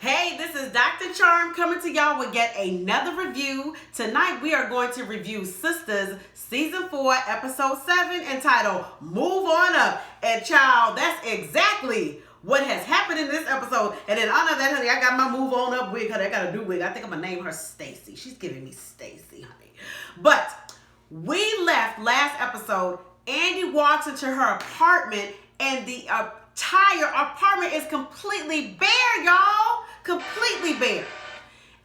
Hey, this is Dr. Charm coming to y'all with yet another review. Tonight we are going to review Sistas Season 4, Episode 7, entitled Move On Up. And child, that's exactly what has happened in this episode. And in honor of that, honey, I got my Move On Up wig, honey. I got a new wig. I think I'm going to name her Stacy. She's giving me Stacy, honey. But we left last episode. Andy walks into her apartment and the entire apartment is completely bare, y'all. Completely bare.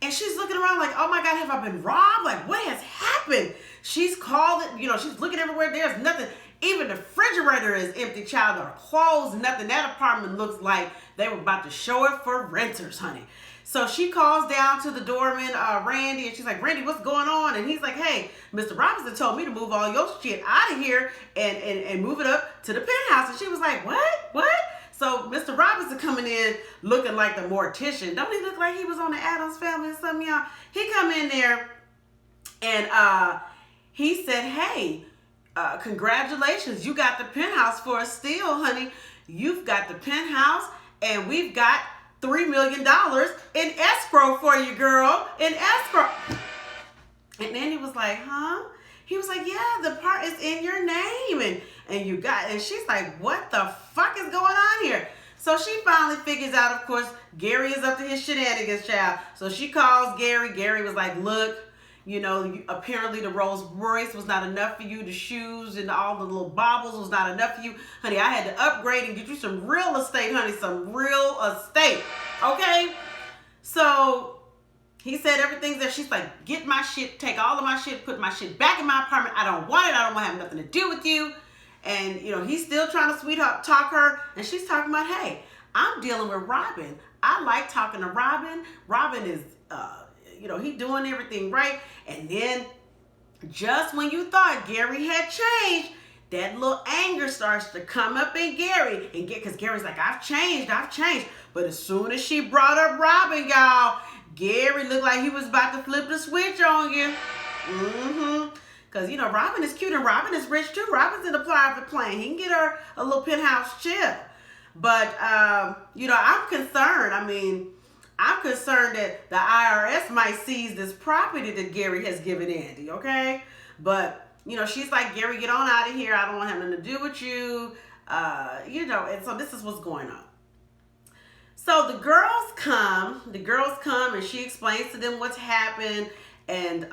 And she's looking around like, oh my God, have I been robbed? Like, what has happened? She's called it, she's looking everywhere. There's nothing. Even the refrigerator is empty, child. Or clothes, nothing. That apartment looks like they were about to show it for renters, honey. So she calls down to the doorman, Randy, and she's like, Randy, what's going on? And he's like, hey, Mr. Robinson told me to move all your shit out of here and move it up to the penthouse. And she was like, what? So Mr. Robinson coming in looking like the mortician. Don't he look like he was on the Addams Family or something, y'all? He come in there and he said, hey, congratulations. You got the penthouse for a steal, honey. You've got the penthouse and we've got $3 million in escrow for you, girl. In escrow. And then he was like, huh? He was like, yeah, the part is in your name. And she's like, what the fuck is going on here? So she finally figures out, of course, Gary is up to his shenanigans, child. So she calls Gary. Gary was like, look, apparently the Rolls Royce was not enough for you. The shoes and all the little baubles was not enough for you. Honey, I had to upgrade and get you some real estate, honey, some real estate. Okay? So he said everything's there. She's like, get my shit, take all of my shit, put my shit back in my apartment. I don't want it. I don't want to have nothing to do with you. And, he's still trying to sweetheart talk her. And she's talking about, hey, I'm dealing with Robin. I like talking to Robin. Robin is, he doing everything right. And then just when you thought Gary had changed, that little anger starts to come up in Gary. And because Gary's like, I've changed. But as soon as she brought up Robin, y'all, Gary looked like he was about to flip the switch on you. Because, Robin is cute and Robin is rich too. Robin's in the private plane. He can get her a little penthouse chill. But, I'm concerned. I'm concerned that the IRS might seize this property that Gary has given Andy, okay? But, she's like, Gary, get on out of here. I don't want nothing to do with you. And so this is what's going on. So the girls come and she explains to them what's happened. And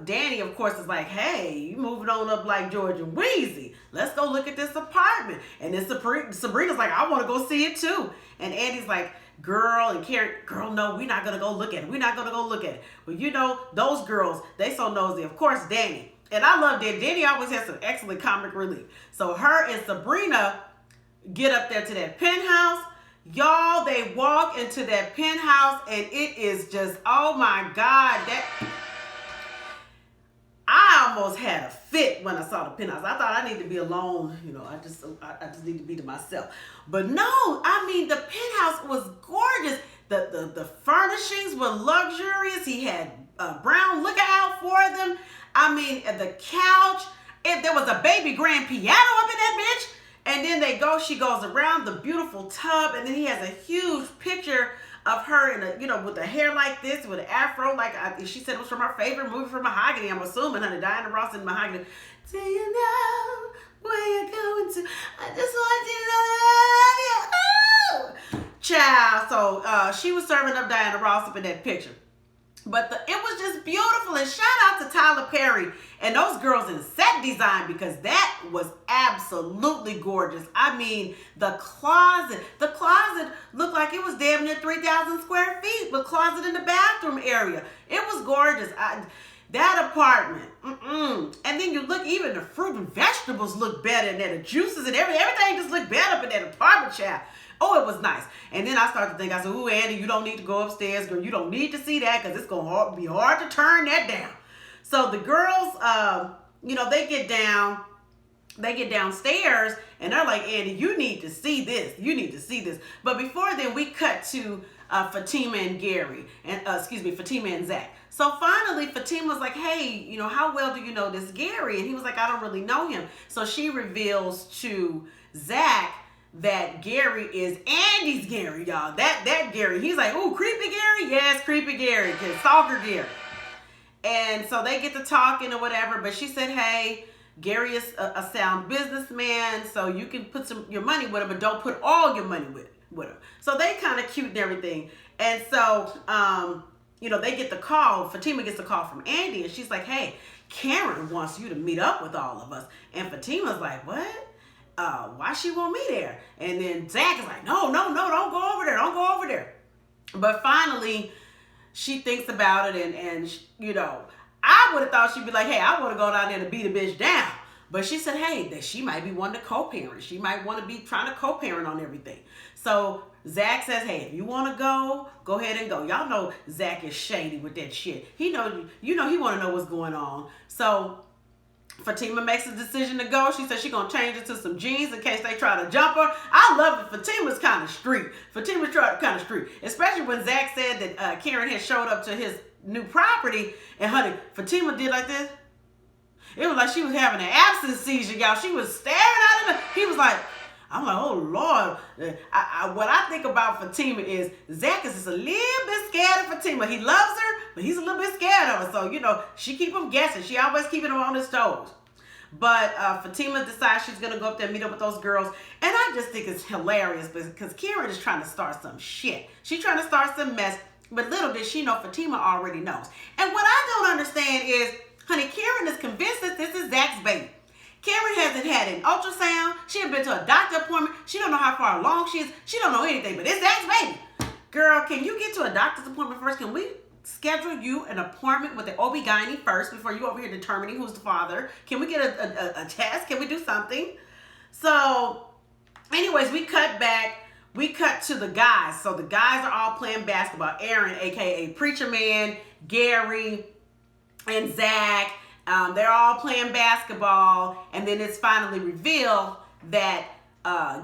Danny, of course, is like, hey, you moving on up like George and Wheezy. Let's go look at this apartment. And then Sabrina's like, I want to go see it too. And Andy's like, girl, and Carrie, girl, no, we're not going to go look at it. Well, those girls, they so nosy. Of course, Danny. And I love Danny. Danny always has some excellent comic relief. So her and Sabrina get up there to that penthouse. Y'all, they walk into that penthouse and it is just, oh my God, I almost had a fit when I saw the penthouse. I thought I need to be alone. I just need to be to myself. But no, the penthouse was gorgeous. The furnishings were luxurious. He had brown lookout for them. The couch. There was a baby grand piano up in that bitch. And then she goes around the beautiful tub, and then he has a huge picture of her with the hair like this, with an afro, like she said it was from her favorite movie from Mahogany. I'm assuming, honey, Diana Ross in Mahogany. Do you know where you're going to? I just want you to know I love you. Ooh. Child. So she was serving up Diana Ross up in that picture. But it was just beautiful. And shout out to Tyler Perry and those girls in set design, because that was absolutely gorgeous. The closet looked like it was damn near 3,000 square feet with closet in the bathroom area. It was gorgeous. That apartment. And then you look, even the fruit and vegetables look better in there. The juices and everything just looked better up in that apartment, child. Oh, it was nice. And then I started to think, I said, ooh, Andy, you don't need to go upstairs, girl. You don't need to see that because it's going to be hard to turn that down. So the girls, they get downstairs and they're like, Andy, you need to see this. But before then, we cut to Fatima and Gary, and Fatima and Zach. So finally, Fatima's like, hey, how well do you know this Gary? And he was like, I don't really know him. So she reveals to Zach that Gary is Andy's Gary, y'all. That Gary. He's like, ooh, creepy Gary? Yes, creepy Gary. Stalker Gary. And so they get to talking or whatever, but she said, hey, Gary is a sound businessman, so you can put your money with him, but don't put all your money with him. So they kind of cute and everything. And so, they get the call. Fatima gets the call from Andy, and she's like, hey, Karen wants you to meet up with all of us. And Fatima's like, what? Why she want me there? And then Zach is like, no, don't go over there. Don't go over there. But finally, she thinks about it, and I would have thought she'd be like, hey, I want to go down there to beat a bitch down. But she said, hey, that she might be wanting to co-parent. She might want to be trying to co-parent on everything. So Zach says, hey, if you want to go ahead and go. Y'all know Zach is shady with that shit. He he want to know what's going on. So Fatima makes a decision to go. She says she's going to change it to some jeans in case they try to jump her. I love it. Fatima's kind of street. Especially when Zach said that Karen had showed up to his new property, and honey, Fatima did like this. It was like she was having an absence seizure, y'all. She was staring at him. He was like, I'm like, oh Lord. What I think about Fatima is Zach is just a little bit scared of Fatima. He loves her, but he's a little bit scared of her. So, she keep him guessing. She always keeping him on his toes. But Fatima decides she's going to go up there and meet up with those girls. And I just think it's hilarious because Karen is trying to start some shit. She's trying to start some mess. But little did she know, Fatima already knows. And what I don't understand is, honey, Karen is convinced that this is Zach's baby. Karen hasn't had an ultrasound. She hasn't been to a doctor appointment. She don't know how far along she is. She don't know anything, but it's Zach's baby. Girl, can you get to a doctor's appointment first? Can we schedule you an appointment with the OB-GYN first before you over here determining who's the father? Can we get a test? Can we do something? So, anyways, we cut back. We cut to the guys. So the guys are all playing basketball. Aaron, a.k.a. Preacher Man, Gary, and Zach. They're all playing basketball. And then it's finally revealed that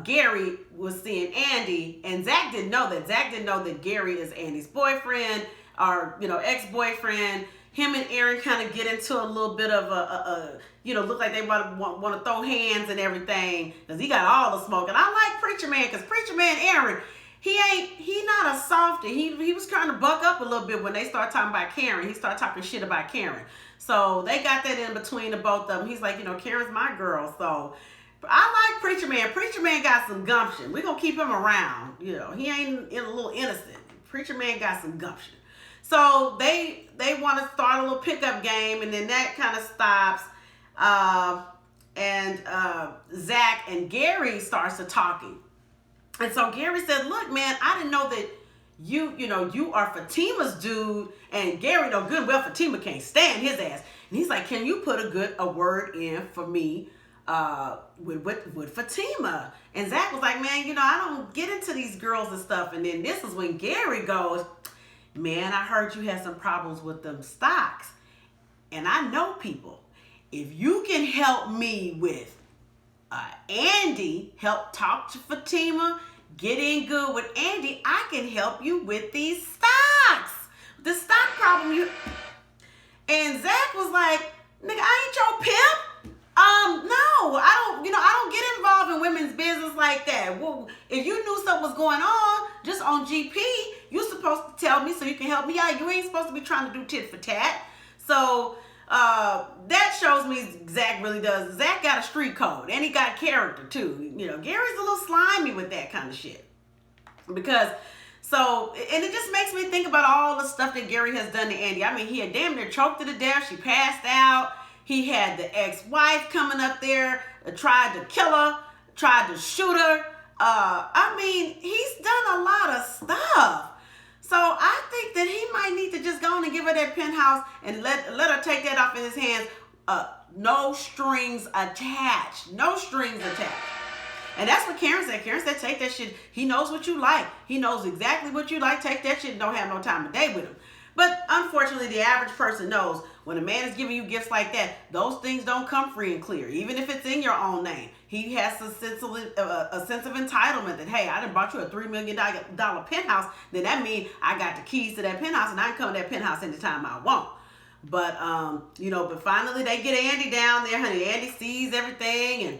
Gary was seeing Andy. And Zach didn't know that. Zach didn't know that Gary is Andy's boyfriend or, ex-boyfriend. Him and Aaron kind of get into a little bit of look like they want to throw hands and everything because he got all the smoke. And I like Preacher Man because Preacher Man Aaron, he not a softie. He was trying to buck up a little bit when they started talking about Karen. He started talking shit about Karen. So they got that in between the both of them. He's like, Karen's my girl. So I like Preacher Man. Preacher Man got some gumption. We're going to keep him around. He ain't a little innocent. Preacher Man got some gumption. So they want to start a little pickup game, and then that kind of stops. And Zach and Gary starts to talking. And so Gary said, look, man, I didn't know that you are Fatima's dude. And Gary know good and well Fatima can't stand his ass. And he's like, can you put a word in for me with Fatima? And Zach was like, man, I don't get into these girls and stuff. And then this is when Gary goes, man, I heard you had some problems with them stocks. And I know people. If you can help me with Andy, help talk to Fatima, get in good with Andy, I can help you with these stocks. The stock problem And Zach was like, nigga, I ain't your pimp. No, I don't get involved in women's business like that. Well, if you knew something was going on, just on GP, you're supposed to tell me so you can help me out. You ain't supposed to be trying to do tit for tat. So that shows me Zach really does. Zach got a street code and he got character too. Gary's a little slimy with that kind of shit. And it just makes me think about all the stuff that Gary has done to Andy. I mean, he had damn near choked her to death. She passed out. He had the ex-wife coming up there, tried to kill her, tried to shoot her. He's done a lot of stuff. So I think that he might need to just go on and give her that penthouse and let her take that off in his hands. No strings attached. No strings attached. And that's what Karen said. Karen said, take that shit. He knows what you like. He knows exactly what you like. Take that shit and don't have no time of day with him. But unfortunately, the average person knows when a man is giving you gifts like that, those things don't come free and clear, even if it's in your own name. He has a sense of entitlement that, hey, I done bought you a $3 million penthouse, then that means I got the keys to that penthouse and I can come to that penthouse anytime I want. But, but finally they get Andy down there, honey. Andy sees everything and,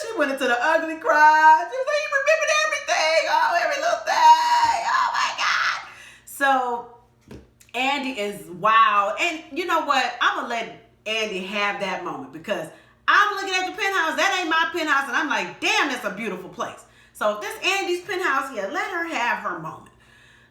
she went into the ugly cry. She was like, he remembered everything. Oh, every little thing. Oh my God. So Andy is wild. And you know what? I'm going to let Andy have that moment because I'm looking at the penthouse. That ain't my penthouse. And I'm like, damn, that's a beautiful place. So if this Andy's penthouse, yeah, let her have her moment.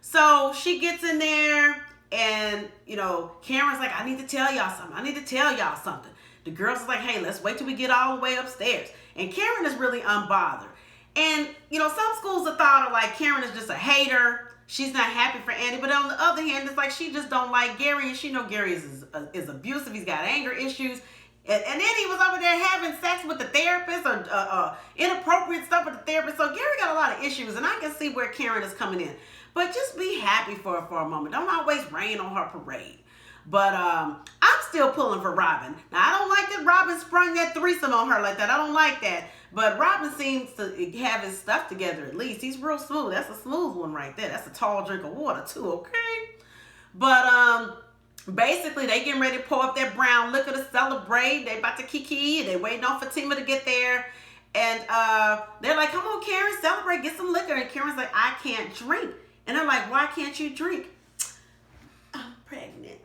So she gets in there and, you know, Karen's like, I need to tell y'all something. I need to tell y'all something. The girls is like, hey, let's wait till we get all the way upstairs. And Karen is really unbothered. And, you know, some schools of thought are like Karen is just a hater. She's not happy for Andy. But on the other hand, it's like she just don't like Gary. And she know Gary is abusive. He's got anger issues. And then he was over there having sex with the therapist or inappropriate stuff with the therapist. So Gary got a lot of issues. And I can see where Karen is coming in. But just be happy for her for a moment. Don't always rain on her parade. But I'm still pulling for Robin. Now, I don't like that Robin sprung that threesome on her like that. I don't like that. But Robin seems to have his stuff together at least. He's real smooth. That's a smooth one right there. That's a tall drink of water too, okay? But basically, they getting ready to pour up that brown liquor to celebrate. They about to kiki. They waiting on Fatima to get there. And they're like, come on, Karen, celebrate. Get some liquor. And Karen's like, I can't drink. And they're like, why can't you drink? I'm pregnant.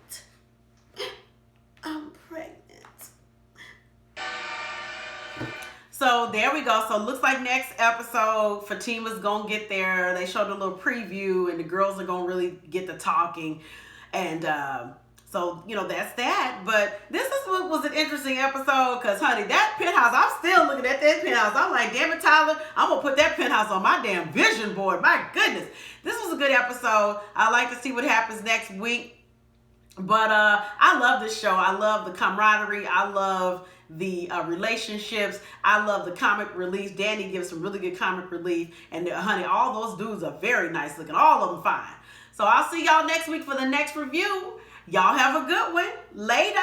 I'm pregnant. So there we go. So it looks like next episode, Fatima's going to get there. They showed a little preview and the girls are going to really get to talking. And so, you know, that's that. But this is what was an interesting episode because, honey, that penthouse, I'm still looking at that penthouse. I'm like, damn it, Tyler, I'm going to put that penthouse on my damn vision board. My goodness. This was a good episode. I like to see what happens next week. But I love this show. I love the camaraderie. I love the relationships. I love the comic relief. Danny gives some really good comic relief. And honey, all those dudes are very nice looking. All of them fine. So I'll see y'all next week for the next review. Y'all have a good one. Later.